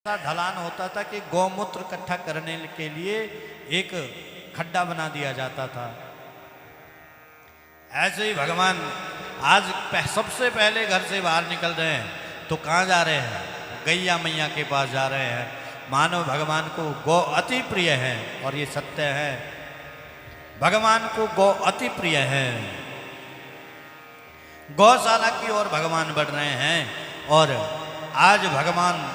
ऐसा ढलान होता था कि गौमूत्र इकट्ठा करने के लिए एक खड्डा बना दिया जाता था। ऐसे ही भगवान आज सबसे पहले घर से बाहर निकल रहे हैं तो कहाँ जा रहे हैं? गैया मैया के पास जा रहे हैं। मानो भगवान को गौ अति प्रिय है, और ये सत्य है, भगवान को गौ अति प्रिय है। गौशाला की ओर भगवान बढ़ रहे हैं, और आज भगवान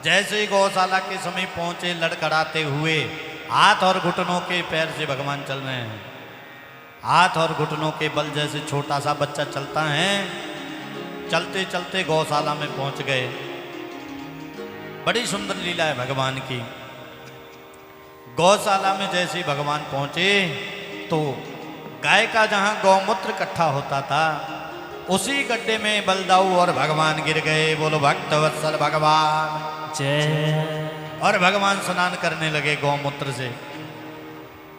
जैसे ही गौशाला के समय पहुंचे लड़खड़ाते हुए हाथ और घुटनों के पैर से भगवान चल रहे हैं। हाथ और घुटनों के बल जैसे छोटा सा बच्चा चलता है, चलते चलते गौशाला में पहुंच गए। बड़ी सुंदर लीला है भगवान की। गौशाला में जैसे ही भगवान पहुंचे तो गाय का जहां गौमूत्र इकट्ठा होता था उसी गड्ढे में बलदाऊ और भगवान गिर गए। बोलो भक्तवत्सल भगवान जय। और भगवान स्नान करने लगे गौमूत्र से।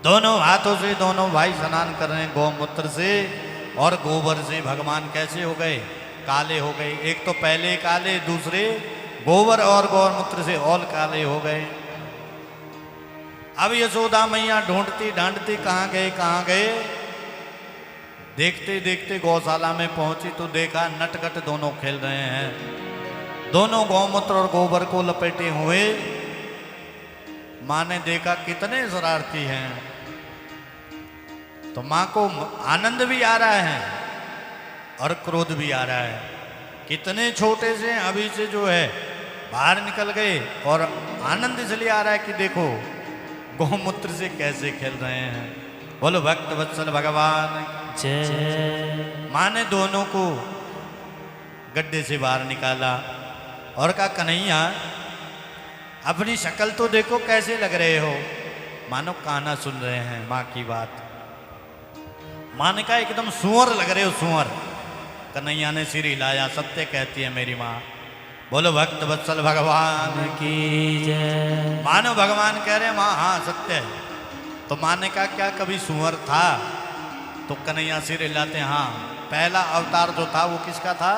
दोनों हाथों से दोनों भाई स्नान कर रहे हैं गौमूत्र से और गोबर से। भगवान कैसे हो गए? काले हो गए। एक तो पहले काले, दूसरे गोबर और गौमूत्र से और काले हो गए। अब यशोदा मैया ढूंढती ढांढती कहाँ गए कहाँ गए। देखते देखते गौशाला में पहुंची तो देखा नटखट दोनों खेल रहे हैं। दोनों गौमूत्र और गोबर को लपेटे हुए। माँ ने देखा कितने शरारती हैं, तो माँ को आनंद भी आ रहा है और क्रोध भी आ रहा है। कितने छोटे से अभी से जो है बाहर निकल गए, और आनंद इसलिए आ रहा है कि देखो गौमूत्र से कैसे खेल रहे हैं। बोलो भक्त वत्सल भगवान जय। माँ ने दोनों को गड्ढे से बाहर निकाला और कहा, कन्हैया अपनी शक्ल तो देखो कैसे लग रहे हो। मानो कान्हा सुन रहे हैं माँ की बात। माँ ने कहा, एकदम सुअर लग रहे हो, सुअर। कन्हैया ने सिर हिलाया। सत्य कहती है मेरी माँ। बोलो भक्त वत्सल भगवान की जय। मानो भगवान कह रहे हैं माँ हाँ सत्य है। तो माँ ने कहा, क्या कभी सुअर था? तो कन्हैया सिर हिलाते, हाँ पहला अवतार जो था वो किसका था?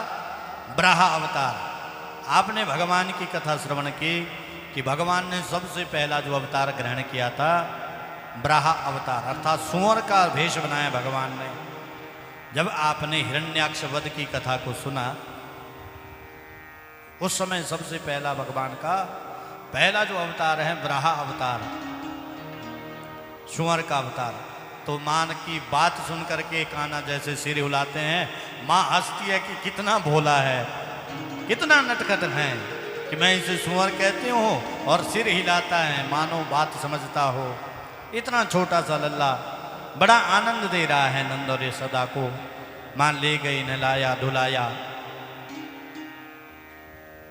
ब्राहा अवतार। आपने भगवान की कथा श्रवण की कि भगवान ने सबसे पहला जो अवतार ग्रहण किया था ब्राहा अवतार, अर्थात सुअर का भेष बनाया भगवान ने। जब आपने हिरण्याक्ष वध की कथा को सुना उस समय सबसे पहला भगवान का पहला जो अवतार है ब्राहा अवतार, सुअर का अवतार। तो माँ की बात सुन करके कान्हा जैसे सिर हिलाते हैं। माँ हंसती है कि कितना भोला है, कितना नटखट है कि मैं इसे सुअर कहती हूँ और सिर हिलाता है, मानो बात समझता हो। इतना छोटा सा लल्ला बड़ा आनंद दे रहा है नंद और यशोदा को। माँ ले गई, नहलाया धुलाया,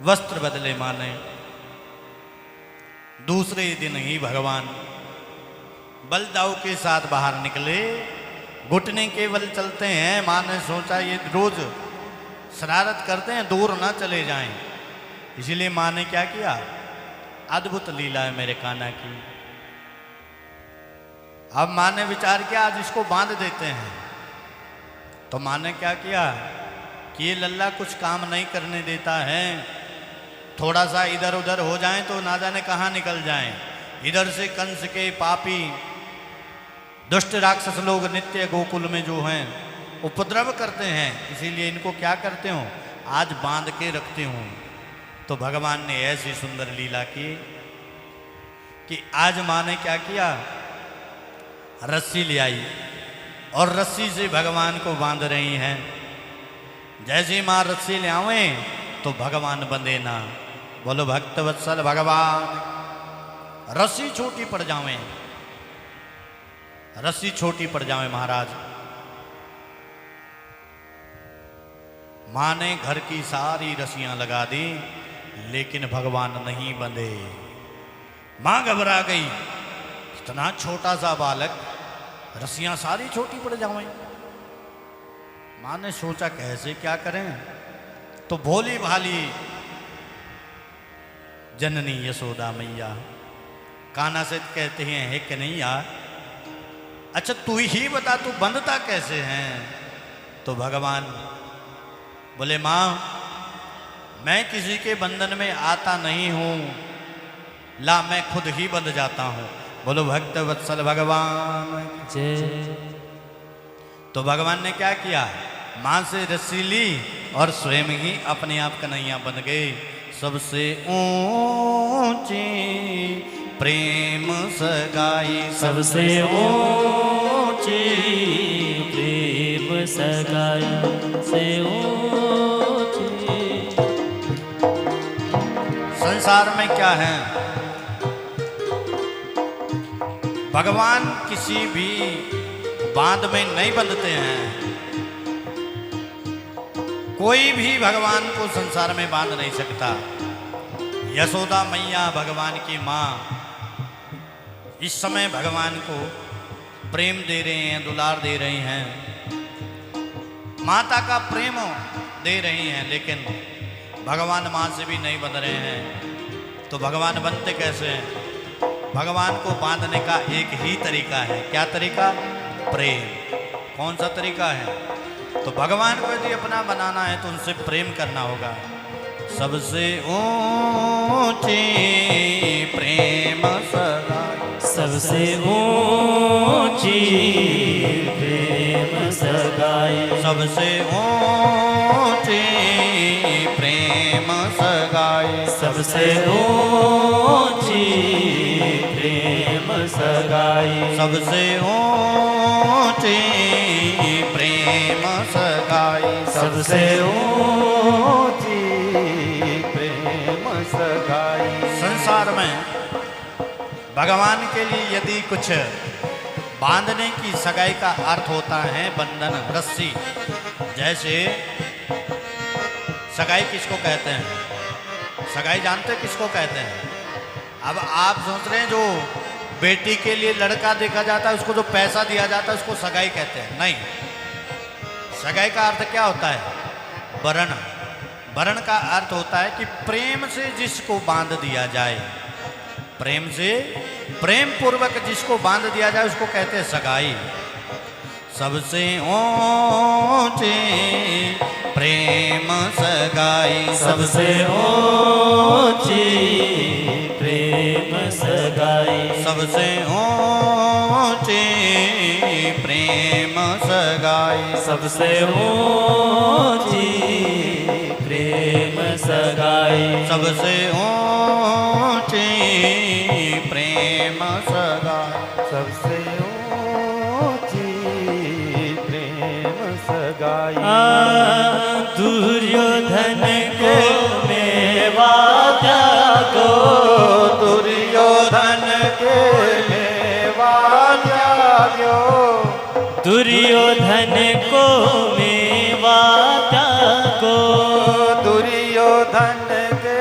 वस्त्र बदले माँ ने। दूसरे दिन ही भगवान बलदाऊ के साथ बाहर निकले। घुटने के बल चलते हैं। माँ ने सोचा ये रोज शरारत करते हैं, दूर ना चले जाएं। इसीलिए माँ ने क्या किया? अद्भुत लीला है मेरे कान्हा की। अब माँ ने विचार किया आज इसको बांध देते हैं। तो माँ ने क्या किया कि ये लल्ला कुछ काम नहीं करने देता है, थोड़ा सा इधर उधर हो जाए तो ना जाने कहाँ निकल जाएं। इधर से कंस के पापी दुष्ट राक्षस लोग नित्य गोकुल में जो हैं उपद्रव करते हैं, इसीलिए इनको क्या करते हो आज बांध के रखते हूँ। तो भगवान ने ऐसी सुंदर लीला की कि आज माँ ने क्या किया, रस्सी ले आई और रस्सी से भगवान को बांध रही हैं। जैसे ही माँ रस्सी ले आवे तो भगवान बंधे ना। बोलो भक्त वत्सल भगवान। रस्सी छोटी पड़ जावे, रस्सी छोटी पड़ जावे महाराज। माँ ने घर की सारी रस्सियां लगा दी लेकिन भगवान नहीं बंधे। माँ घबरा गई, इतना छोटा सा बालक, रस्सियां सारी छोटी पड़ जावे। माँ ने सोचा कैसे क्या करें। तो भोली भाली जननी यशोदा मैया कान्हा से कहते हैं, हे कन्हैया अच्छा तू ही बता तू बंधता कैसे हैं? तो भगवान बोले माँ मैं किसी के बंधन में आता नहीं हूं, ला मैं खुद ही बंध जाता हूं। बोलो भक्त वत्सल भगवान जय। तो भगवान ने क्या किया, मां से रस्सी ली और स्वयं ही अपने आप कन्हैया बन गए। सबसे ऊंची प्रेम सगाई, सबसे ऊंची प्रेम सगाई से ऊंची। संसार में क्या है, भगवान किसी भी बांध में नहीं बंधते हैं। कोई भी भगवान को संसार में बांध नहीं सकता। यशोदा मैया भगवान की माँ इस समय भगवान को प्रेम दे रहे हैं, दुलार दे रही हैं, माता का प्रेम दे रही हैं, लेकिन भगवान माँ से भी नहीं बंध रहे हैं। तो भगवान बनते कैसे हैं? भगवान को बांधने का एक ही तरीका है। क्या तरीका? प्रेम। कौन सा तरीका है? तो भगवान को यदि अपना बनाना है तो उनसे प्रेम करना होगा। सबसे ऊंची प्रेम सगाई, सबसे ऊंची प्रेम सगाई, सबसे ऊंची प्रेम सगाई, सबसे ऊंची प्रेम सगाई, सबसे ऊंची प्रेम सगाई, सबसे ऊंची प्रेम सगाई। संसार में भगवान के लिए यदि कुछ बांधने की सगाई का अर्थ होता है बंधन, रस्सी। जैसे सगाई किसको कहते हैं? सगाई जानते किसको कहते हैं? अब आप सोच रहे हैं जो बेटी के लिए लड़का देखा जाता है उसको जो पैसा दिया जाता है उसको सगाई कहते हैं? नहीं, सगाई का अर्थ क्या होता है? वरण। वरण का अर्थ होता है कि प्रेम से जिसको बांध दिया जाए, प्रेम से, प्रेम पूर्वक जिसको बांध दिया जाए उसको कहते हैं सगाई। सबसे ऊंची प्रेम सगाई, सबसे ऊंची प्रेम सगाई, सबसे ऊंची प्रेम सगाई, सबसे ऊंची प्रेम सगाई, सबसे ऊंची प्रेम सगाई, सबसे ऊंची प्रेम सगाई। दुर्योधन को मेवा त्यागो, दुर्योधन के मेवा त्याग्यो, दुर्योधन को मेवा त्यागो, दुर्योधन के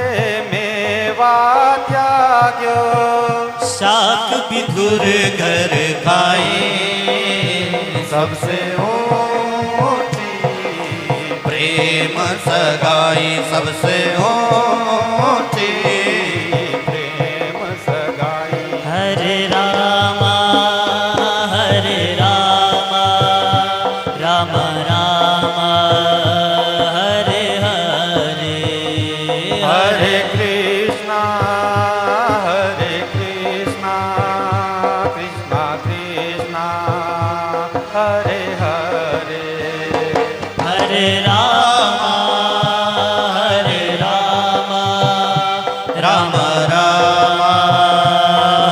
मेवा त्याग्यो, शाक विदुर घर खाई, सबसे ऊंची प्रेम सगाई, सबसे ऊंची प्रेम सगाई। हरे रामा राम रामा हरे हरे, हरे कृष्णा कृष्णा कृष्णा हरे हरे, हरे रामा राम राम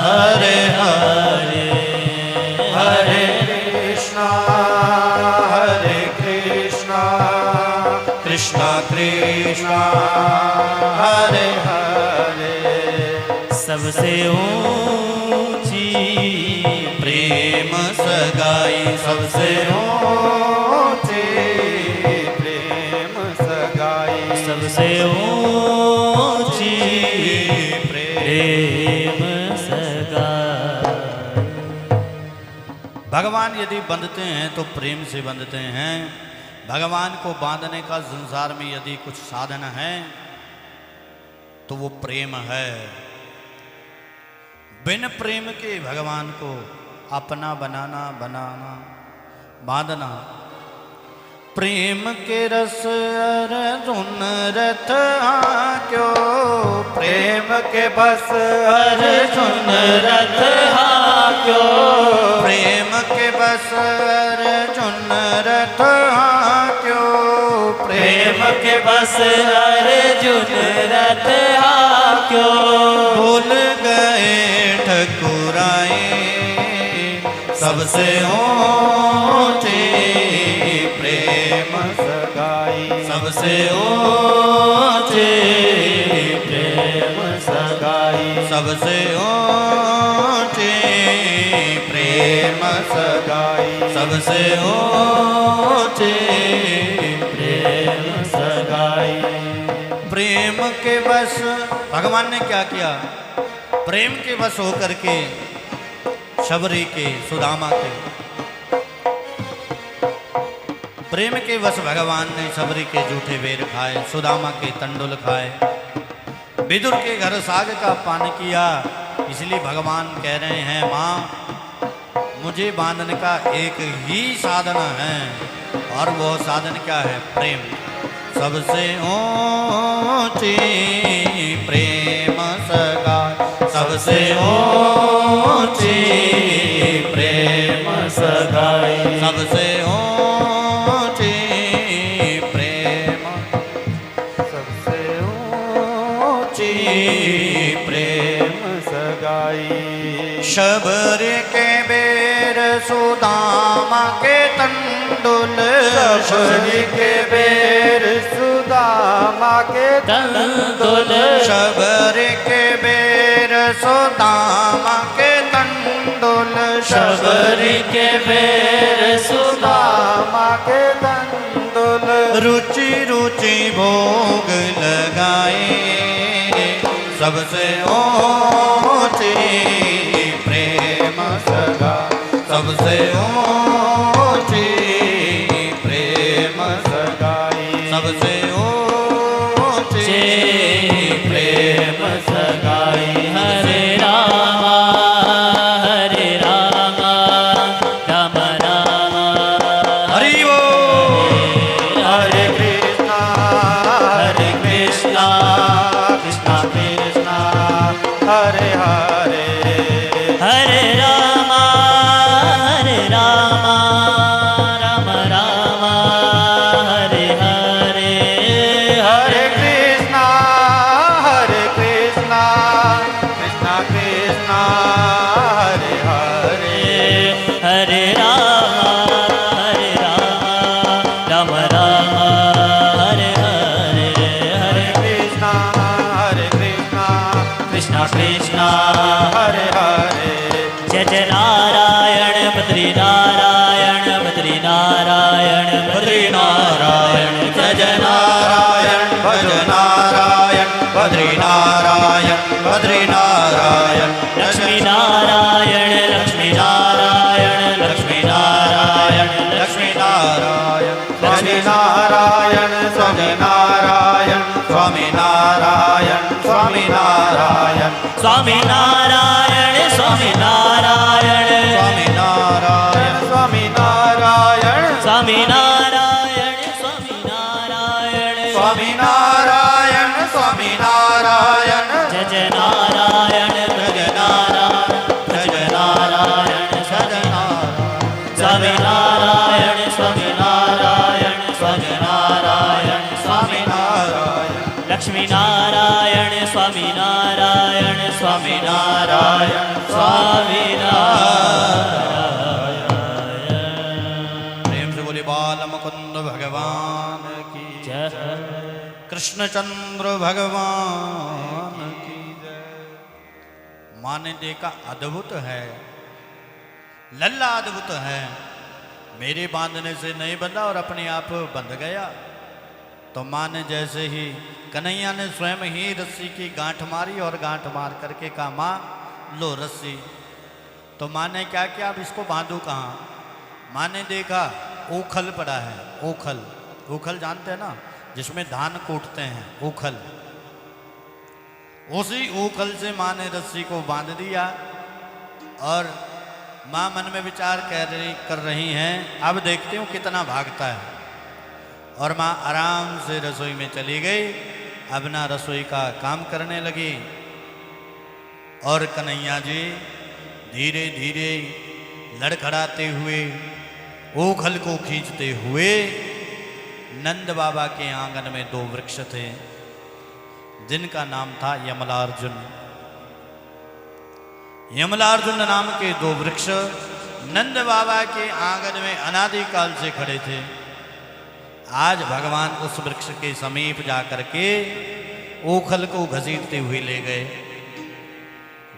हरे हरे, हरे कृष्णा कृष्णा कृष्णा हरे हरे। सबसे ऊंची प्रेम सगाई, सबसे ऊंची प्रेम सगाई, सबसे ऊंची प्रेम सगाई। भगवान यदि बंधते हैं तो प्रेम से बंधते हैं। भगवान को बांधने का संसार में यदि कुछ साधन है तो वो प्रेम है। बिन प्रेम के भगवान को अपना बनाना बांधना प्रेम के रस अर्जुन रथ क्यों, प्रेम के बस अर्जुन रथ क्यों, प्रेम के बस अर्जुन रथ क्यों, प्रेम के बस अर्जुन रथ क्यों, भूल गए ठकुराए सबसे ऊंची प्रेम सगाई, सबसे ऊंची प्रेम सगाई, सबसे ऊंची प्रेम सगाई, सबसे ऊंची प्रेम सगाई। प्रेम के वश भगवान ने क्या किया, प्रेम के वश होकर के शबरी के सुदामा के, प्रेम के वश भगवान ने शबरी के जूठे बेर खाए, सुदामा के तंडुल खाए, विदुर के घर साग का पान किया। इसलिए भगवान कह रहे हैं माँ मुझे बांधने का एक ही साधन है, और वो साधन क्या है, प्रेम। सबसे ऊंची प्रेम सगाई, सबसे ऊंची प्रेम सगाई, सबसे ऊंची प्रेम, सबसे ऊंची प्रेम सगाई। शबर के बेर सुदामा के तंडुल, शबर के बेर सुदामा के तंदुल, शबर के बेर सुदामा के तंडुल, शबर के बेर सुदामा के तंदुल, रुचि रुचि भोग लगाए, सबसे ऊंची प्रेम सगाई, सबसे ऊंची प्रेम सगाई, सबसे ऊंची प्रेम सगाई। हरे रामा राम राम हरि बोल। हरे कृष्णा कृष्णा कृष्णा हरे हरे, हरे राम राम राम हरे हरे, हरे कृष्णा कृष्णा कृष्णा हरे हरे, हरे राम राम राम हरे हरे, हरे कृष्णा कृष्णा कृष्णा हरे हरे, जय जय नारायण बद्री नारायण बद्री नारायण बद्री नारायण, जय जय नारायण भज नारायण बद्री नारायण बद्री नारायण, लक्ष्मी नारायण लक्ष्मी नारायण लक्ष्मी नारायण लक्ष्मी नारायण स्वामी नारायण स्वामी नारायण स्वामी नारायण स्वामी नारायण स्वामी नारायण स्वामी नारायण स्वामी नारायण स्वामी नारायण स्वामी नारायण स्वामी नारायण स्वामी नारायण स्वामी नारायण, जय जय नारायण जय नारायण जय नारायण जय नारायण, स्वामी नारायण स्वामी नारायण स्वामी नारायण स्वामी नारायण लक्ष्मी नारायण स्वामी नारायण स्वामी नारायण स्वामी नारायण। प्रेम से बोले बाल मुकुंद भगवान की जय कृष्णचंद्र भगवान की जय। माँ ने देखा अद्भुत है, लल्ला अद्भुत है, मेरे बांधने से नहीं बंधा और अपने आप बंध गया। तो माँ ने जैसे ही, कन्हैया ने स्वयं ही रस्सी की गांठ मारी और गांठ मार करके कहा माँ लो रस्सी। तो माँ ने क्या किया, अब इसको बांधू कहाँ। माँ ने देखा ऊखल पड़ा है, ऊखल, ऊखल जानते हैं ना, जिसमें धान कूटते हैं, ऊखल। उसी ऊखल से माँ ने रस्सी को बांध दिया और माँ मन में विचार कर रही हैं, अब देखती हूँ कितना भागता है। और माँ आराम से रसोई में चली गई, अपना रसोई का काम करने लगी। और कन्हैया जी धीरे धीरे लड़खड़ाते हुए ओखल को खींचते हुए नंद बाबा के आंगन में दो वृक्ष थे, जिनका नाम था यमलार्जुन। यमलार्जुन नाम के दो वृक्ष नंद बाबा के आंगन में अनादिकाल से खड़े थे। आज भगवान उस वृक्ष के समीप जाकर के ओखल को घसीटते हुए ले गए।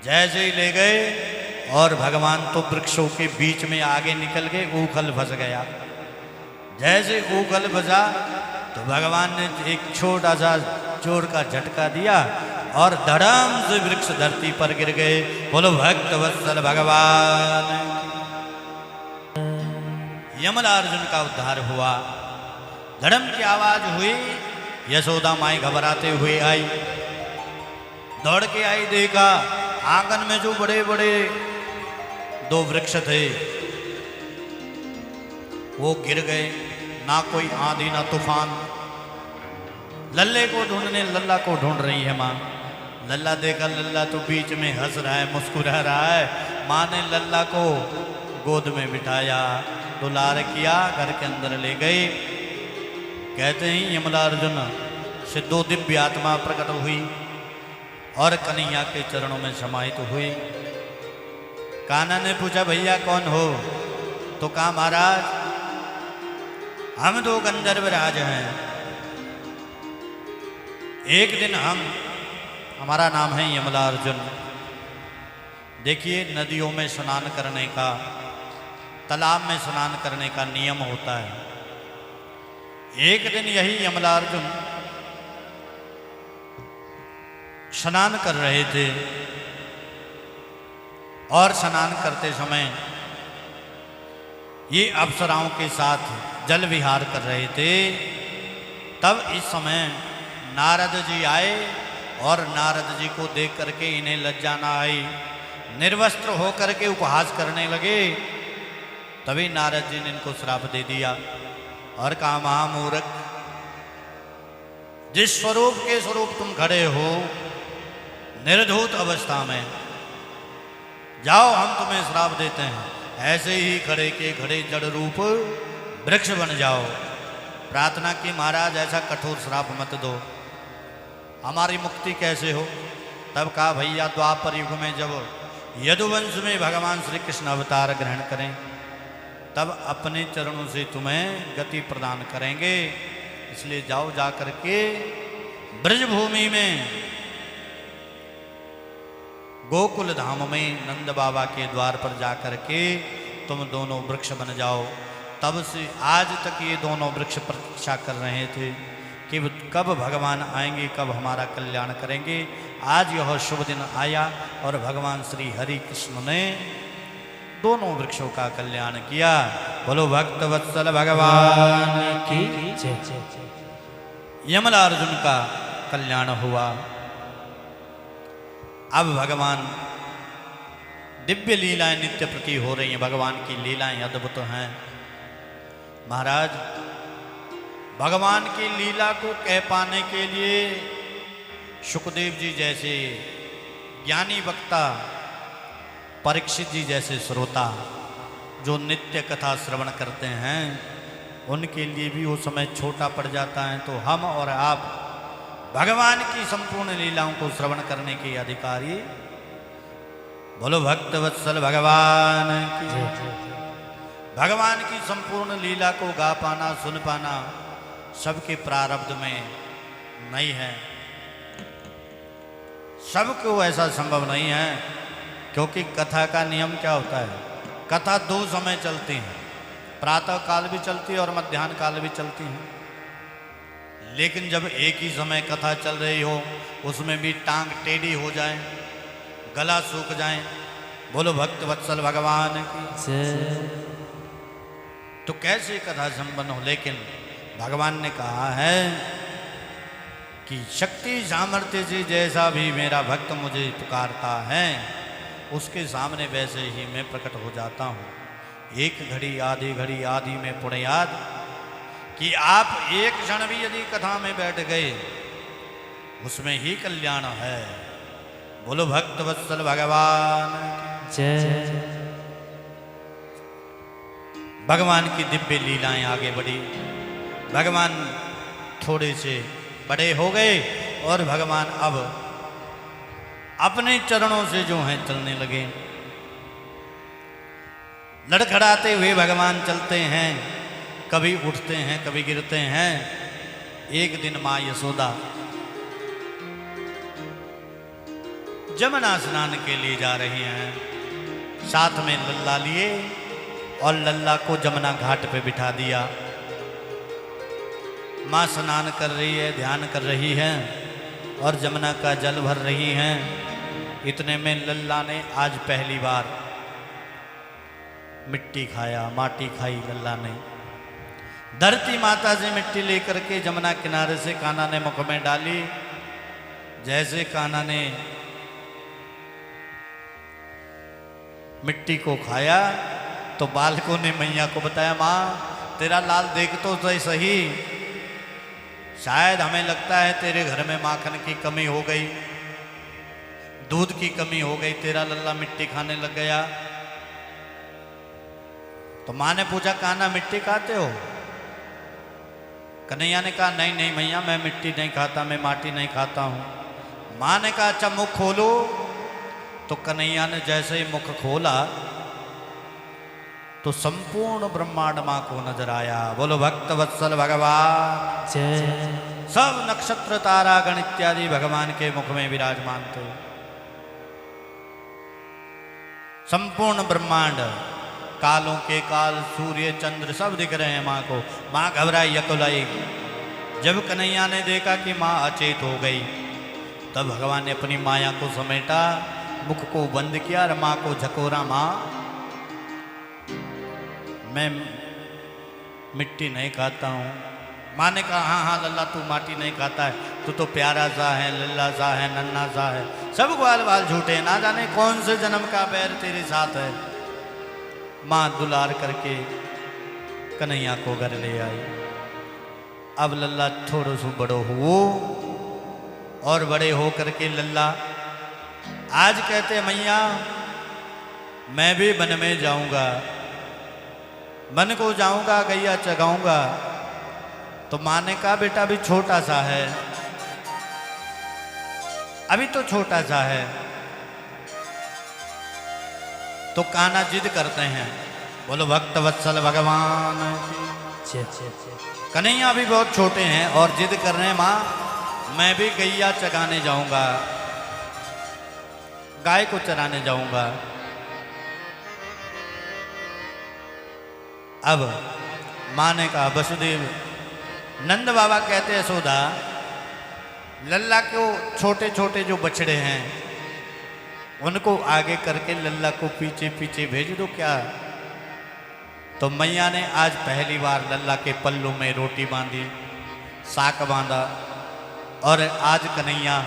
जैसे ही ले गए और भगवान तो वृक्षों के बीच में आगे निकल गए, ओखल फंस गया। जैसे ओखल फंसा तो भगवान ने एक छोटा सा जोर का झटका दिया और धड़ाम से वृक्ष धरती पर गिर गए। बोलो भक्त वत्सल भगवान। यमलार्जुन का उद्धार हुआ। धड़म की आवाज हुई, यशोदा माई घबराते हुए आई, दौड़ के आई, देखा आंगन में जो बड़े बड़े दो वृक्ष थे वो गिर गए। ना कोई आंधी ना तूफान। लल्ले को ढूंढने लल्ला को ढूंढ रही है माँ। लल्ला देखा, लल्ला तो बीच में हंस रहा है, मुस्कुरा रहा है। माँ ने लल्ला को गोद में बिठाया, दुलार किया, घर के अंदर ले गई। कहते हैं यमलार्जुन से दो दिव्य आत्मा प्रकट हुई और कन्हैया के चरणों में समाहित हुई। कान्हा ने पूछा, भैया कौन हो? तो कहा, महाराज हम दो गंधर्व राज हैं। एक दिन हमारा नाम है यमलार्जुन। देखिए, नदियों में स्नान करने का, तालाब में स्नान करने का नियम होता है। एक दिन यही यमलार्जुन स्नान कर रहे थे और स्नान करते समय ये अप्सराओं के साथ जल विहार कर रहे थे। तब इस समय नारद जी आए और नारद जी को देख करके इन्हें लज्जा ना आई, निर्वस्त्र होकर के उपहास करने लगे। तभी नारद जी ने इनको श्राप दे दिया और कहा, महामूर्ख, जिस स्वरूप के स्वरूप तुम खड़े हो निर्धूत अवस्था में, जाओ हम तुम्हें श्राप देते हैं, ऐसे ही खड़े के खड़े जड़ रूप वृक्ष बन जाओ। प्रार्थना की, महाराज ऐसा कठोर श्राप मत दो, हमारी मुक्ति कैसे हो? तब कहा, भैया द्वापर युग में जब यदुवंश में भगवान श्री कृष्ण अवतार ग्रहण करें तब अपने चरणों से तुम्हें गति प्रदान करेंगे। इसलिए जाओ, जा करके ब्रजभूमि में गोकुल धाम में नंद बाबा के द्वार पर जा करके तुम दोनों वृक्ष बन जाओ। तब से आज तक ये दोनों वृक्ष प्रतीक्षा कर रहे थे कि कब भगवान आएंगे, कब हमारा कल्याण करेंगे। आज यह शुभ दिन आया और भगवान श्री हरि कृष्ण ने दोनों वृक्षों का कल्याण किया। बोलो भक्त वत्सल भगवान की जय। यमलार्जुन का कल्याण हुआ। अब भगवान दिव्य लीलाएं नित्य प्रति हो रही हैं। भगवान की लीलाएं अद्भुत हैं। महाराज, भगवान की लीला को कह पाने के लिए सुखदेव जी जैसे ज्ञानी वक्ता, परीक्षित जी जैसे श्रोता जो नित्य कथा श्रवण करते हैं, उनके लिए भी वो समय छोटा पड़ जाता है। तो हम और आप भगवान की संपूर्ण लीलाओं को श्रवण करने के अधिकारी। बोलो भक्त वत्सल भगवान की। भगवान की संपूर्ण लीला को गा पाना, सुन पाना सबके प्रारब्ध में नहीं है। सबको ऐसा संभव नहीं है, क्योंकि कथा का नियम क्या होता है? कथा दो समय चलती हैं, प्रातः काल भी चलती है और मध्याह्न काल भी चलती है। लेकिन जब एक ही समय कथा चल रही हो, उसमें भी टांग टेढ़ी हो जाए, गला सूख जाए, बोलो भक्त वत्सल भगवान की, तो कैसे कथा संपन्न हो? लेकिन भगवान ने कहा है कि शक्ति सामर्थ्य से जैसा भी मेरा भक्त मुझे पुकारता है, उसके सामने वैसे ही मैं प्रकट हो जाता हूँ। एक घड़ी आधी घड़ी आदि में पुण्य याद, कि आप एक क्षण भी यदि कथा में बैठ गए उसमें ही कल्याण है। बोलो भक्त वत्सल भगवान जय। भगवान की दिव्य लीलाएं आगे बढ़ी। भगवान थोड़े से बड़े हो गए और भगवान अब अपने चरणों से जो हैं चलने लगे। लड़खड़ाते हुए भगवान चलते हैं, कभी उठते हैं कभी गिरते हैं। एक दिन माँ यशोदा जमुना स्नान के लिए जा रही हैं, साथ में लल्ला लिए और लल्ला को जमुना घाट पे बिठा दिया। माँ स्नान कर रही है, ध्यान कर रही है और जमुना का जल भर रही हैं। इतने में लल्ला ने आज पहली बार मिट्टी खाया, माटी खाई लल्ला ने। धरती माता से मिट्टी लेकर के जमुना किनारे से कान्हा ने मुख में डाली। जैसे कान्हा ने मिट्टी को खाया तो बालकों ने मैया को बताया, माँ तेरा लाल देख तो सही, शायद हमें लगता है तेरे घर में माखन की कमी हो गई, दूध की कमी हो गई, तेरा लल्ला मिट्टी खाने लग गया। तो माँ ने पूछा, कान्हा मिट्टी खाते हो? कन्हैया ने कहा, नहीं नहीं मैया मैं मिट्टी नहीं खाता, मैं माटी नहीं खाता हूँ। माँ ने कहा, अच्छा मुख खोलो। तो कन्हैया ने जैसे ही मुख खोला तो संपूर्ण ब्रह्मांड माँ को नजर आया। बोलो भक्त वत्सल भगवान जय। सब नक्षत्र तारा गण इत्यादि भगवान के मुख में विराजमान थे। संपूर्ण ब्रह्मांड, कालों के काल, सूर्य चंद्र सब दिख रहे हैं माँ को। माँ घबराई अकुलाई। जब कन्हैया ने देखा कि माँ अचेत हो गई तब भगवान ने अपनी माया को समेटा, मुख को बंद किया और माँ को झकोरा, माँ मैं मिट्टी नहीं खाता हूँ। माँ ने कहा, हाँ हाँ लल्ला तू माटी नहीं खाता है, तू तो प्यारा सा है, लल्ला सा है, नन्ना सा है। सब ग्वाल बाल झूठे, ना जाने कौन से जन्म का बैर तेरे साथ है। माँ दुलार करके कन्हैया को घर ले आई। अब लल्ला थोड़ो सो बड़ो हो और बड़े हो करके लल्ला आज कहते, मैया मैं भी वन में जाऊंगा, वन को जाऊंगा, गैया चगाऊंगा। तो माँ ने कहा, बेटा अभी छोटा सा है, अभी तो छोटा सा है। तो कान्हा जिद करते हैं। बोलो भक्त वत्सल भगवान जय। कन्हैया भी बहुत छोटे हैं और जिद कर रहे हैं, माँ मैं भी गैया चगाने जाऊंगा, गाय को चराने जाऊंगा। अब माँ ने कहा, वसुदेव नंद बाबा कहते हैं, यशोदा लल्ला को छोटे छोटे जो बछड़े हैं उनको आगे करके लल्ला को पीछे पीछे भेज दो क्या। तो मैया ने आज पहली बार लल्ला के पल्लू में रोटी बांधी, साक बांधा और आज कन्हैया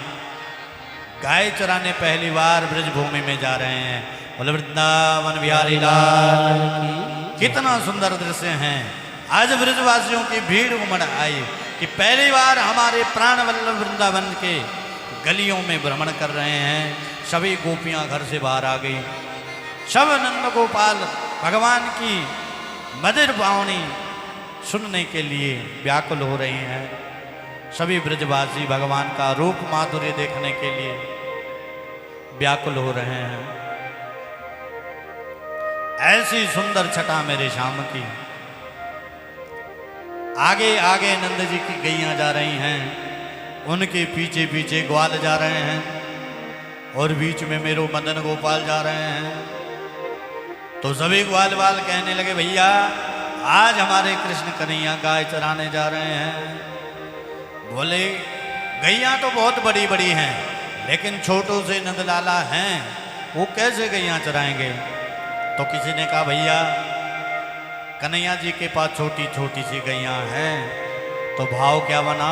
गाय चराने पहली बार ब्रजभूमि में जा रहे हैं। बोले वृंदावन बिहारी लाल की। कितना सुंदर दृश्य हैं। आज ब्रजवासियों की भीड़ उमड़ आई कि पहली बार हमारे प्राण वल्लभ वृंदावन के गलियों में भ्रमण कर रहे हैं। सभी गोपियां घर से बाहर आ गई। सब नंद गोपाल भगवान की मधुर वाणी सुनने के लिए व्याकुल हो रही हैं। सभी ब्रजवासी भगवान का रूप माधुर्य देखने के लिए व्याकुल हो रहे हैं। ऐसी सुंदर छटा मेरे श्याम की। आगे आगे नंद जी की गैयां जा रही हैं, उनके पीछे पीछे ग्वाल जा रहे हैं और बीच में मेरो मदन गोपाल जा रहे हैं। तो सभी ग्वाल बाल कहने लगे, भैया आज हमारे कृष्ण कन्हैया गाय चराने जा रहे हैं। बोले गैया तो बहुत बड़ी बड़ी हैं, लेकिन छोटों से नंदलाला हैं, वो कैसे गैया चराएंगे। तो किसी ने कहा, भैया कन्हैया जी के पास छोटी छोटी सी गैया हैं। तो भाव क्या बना।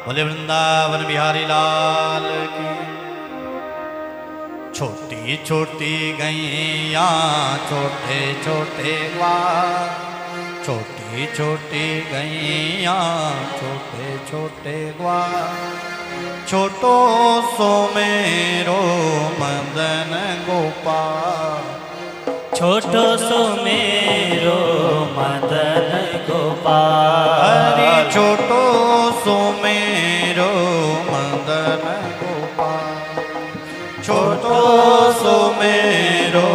बोले वृंदावन बिहारी लाल की। छोटी छोटी गैया छोटे छोटे ग्वाल, छोटी छोटी गैया छोटे छोटे ग्वाल, छोटो सो मेरो मदन गोपाल। छोटो सो मेरो मदन गोपाल। हरि छोटो सो मेरो मदन गोपाल, छोटो सो मेरो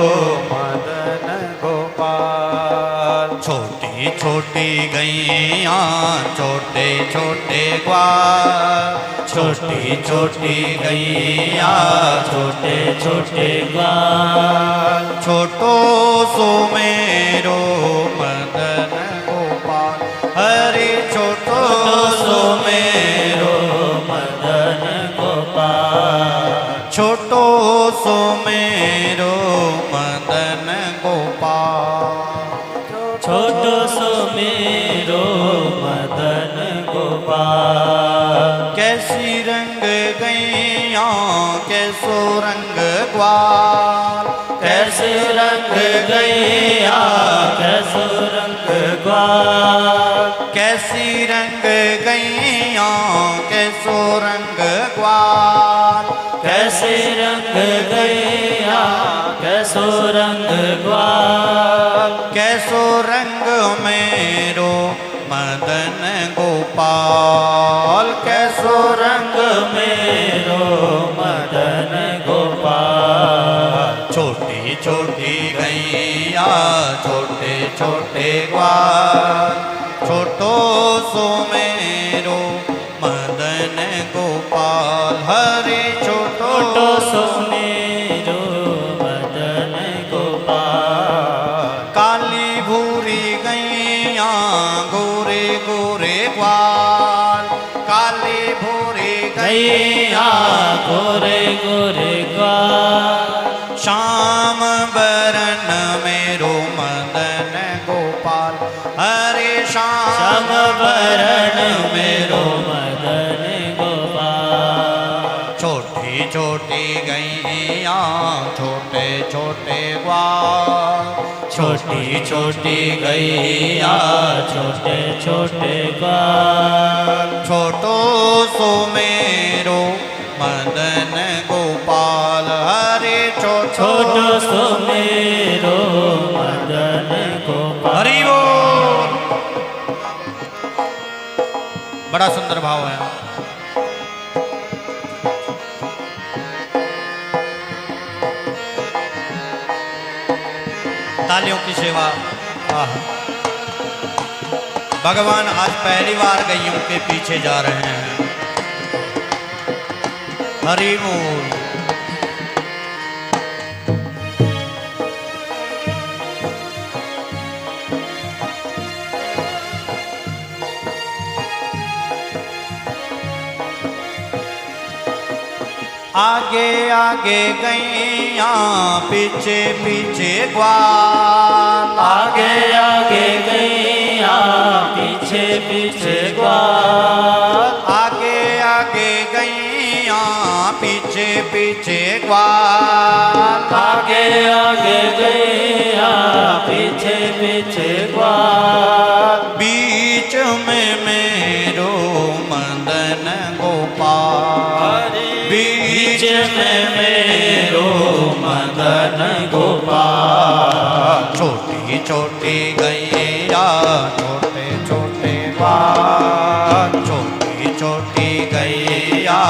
मदन गोपाल। छोटी छोटी गैया छोटे छोटे ग्वाल, छोटी छोटी गैया छोटे छोटे ग्वाल। छोटो सो मेरो मदन गोपाल। हरि छोटो सो मेरो मदन गोपाल। छोटो सो मेरो मदन गोपाल। छोटो सो मेरो मदन गोपाल। कैसी रंग गैया कैसो रंग ग्वाल, कैसे रंग गैया कैसो रंग ग्वाल। कैसी रंग गैया कैसो रंग ग्वाल। कैसे रंग गैया कैसो रंग ग्वाल। कैसो रंग मेरो मदन गोपाल। कैसो रंग मेरो मदन गोपाल। छोटी छोटी गैया छोटे छोटे ग्वाल, छोटो सो मेरो मदन गोपाल। हरि छोटो छोटो सो मेरो मदन गोपाल। काली भूरी गैया गोरे गोरे ग्वाल, काली भूरी गैया गोरे गोरे ग्वाल। श्याम बरन मेरो मदन गोपाल। हरे श्याम बरन मेरो मदन गोपाल। छोटी छोटी गैया छोटे छोटे ग्वाल, छोटी छोटी गैया छोटे छोटे ग्वाल। छोटो सो मेरो मदन गोपाल। हरे छोटो सो मेरो मदन गोपाल। हरि बोल। बड़ा सुंदर भाव है। तालियों की सेवा। आह। भगवान आज पहली बार गैयों के पीछे जा रहे हैं। हरि बोल। आगे आगे गैया पीछे पीछे ग्वाल। आगे आगे गैया पीछे पीछे ग्वाल। आगे आगे गैया पीछे पीछे ग्वाल। आगे आगे गैया पीछे पीछे ग्वाल। बीच में मेरो मदन गोपाल। बीच में मेरो मदन गोपाल। छोटी छोटी गैया छोटे छोटे ग्वाल, छोटी छोटी गैया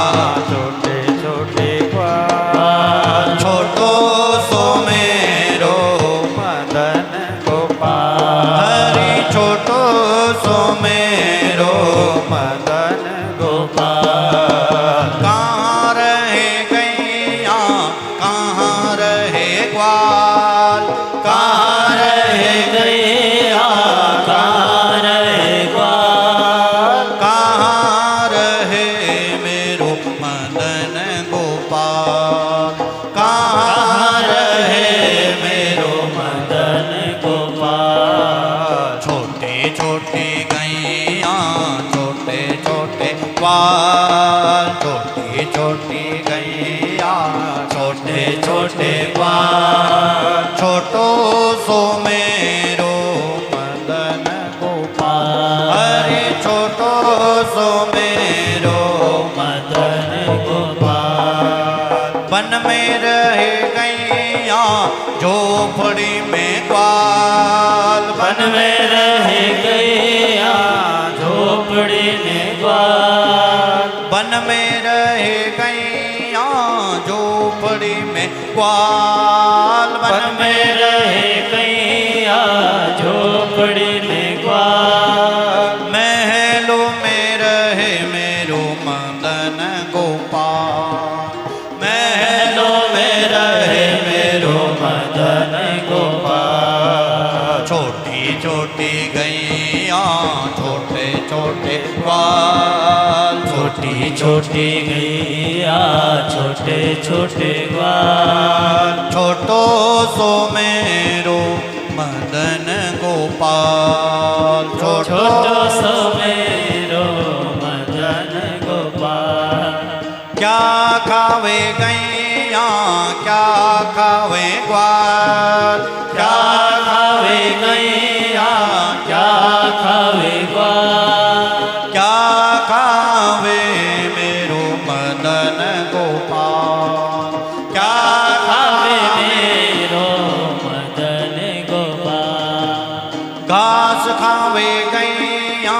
छोटे छोटे ग्वाल। छोटो सो मेरो मदन गोपाल। हरि छोटो सो मेरो मदन गोपाल। कहाँ रहे गैया कहाँ रहे ग्वाल। कहाँ रहे गैया कहाँ रहे ग्वाल। कहाँ रहे मेरो मदन गोपाल। कहाँ रहे मेरो मदन गोपाल। छोटी छोटी गैया छोटे छोटे ग्वाल। छोटी छोटी गैया छोटे छोटे ग्वाल। छोटो सो मेरो मदन झोपड़ी में ग्वाल। वन में रह गया झोपड़ी में ग्वाल। वन में रह गैया झोपड़ी में ग्वाल। वन में रह गया झोपड़ी में ग्वाल। महलों में रहे मेरो मदन गोपाल। महलों में रहे मेरो मदन गोपाल। छोटी छोटी गैया छोटे छोटे ग्वाल। छोटी छोटी गैया छोटे छोटे ग्वाल। छोटो सो मेरो मदन गोपाल। छोटो सो मेरो मदन गोपाल। क्या खावे गैया क्या खावे ग्वाल। क्या खावे गैया क्या खावे ग्वाल। क्या खावे मेरो मदन गोपाल। क्या खावे मेरो मदन गोपाल। घास खावे गैया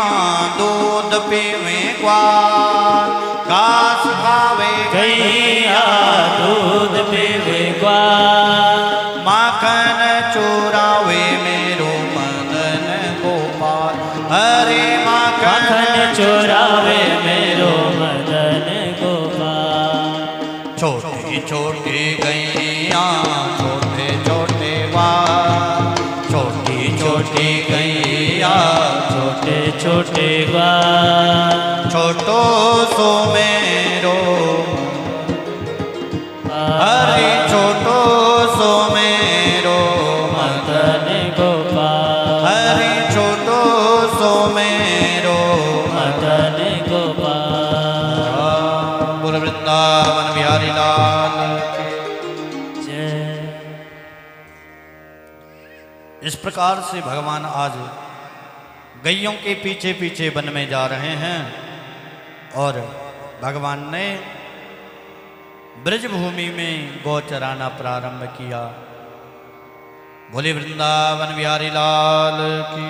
दूध पीवे ग्वाल। घास खावे गैया दूध पीवे ग्वाल। माखन चुरावे मेरो मदन गोपाल। हरे माखन चुरावे मेरो मदन गोपाल। छोटी छोटी गैया छोटे छोटे ग्वाल। छोटी छोटी गैया छोटे छोटे ग्वाल। छोटो सो मेरो हरि छोटो सो मेरो मदन गोपाल। हरि छोटो सो मेरो मदन गोपाल। बोल वृंदावन बिहारी लाल की। जय। इस प्रकार से भगवान आज गैयों के पीछे पीछे वन में जा रहे हैं और भगवान ने ब्रजभूमि में गौ चराना प्रारंभ किया। बोले वृंदावन बिहारी लाल की।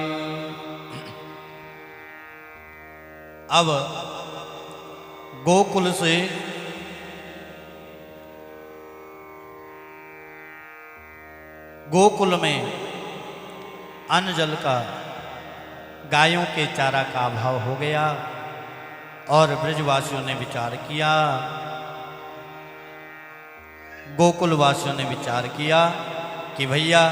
अब गोकुल से गोकुल में अन्न जल का गायों के चारा का अभाव हो गया और ब्रजवासियों ने विचार किया, गोकुल वासियों ने विचार किया कि भैया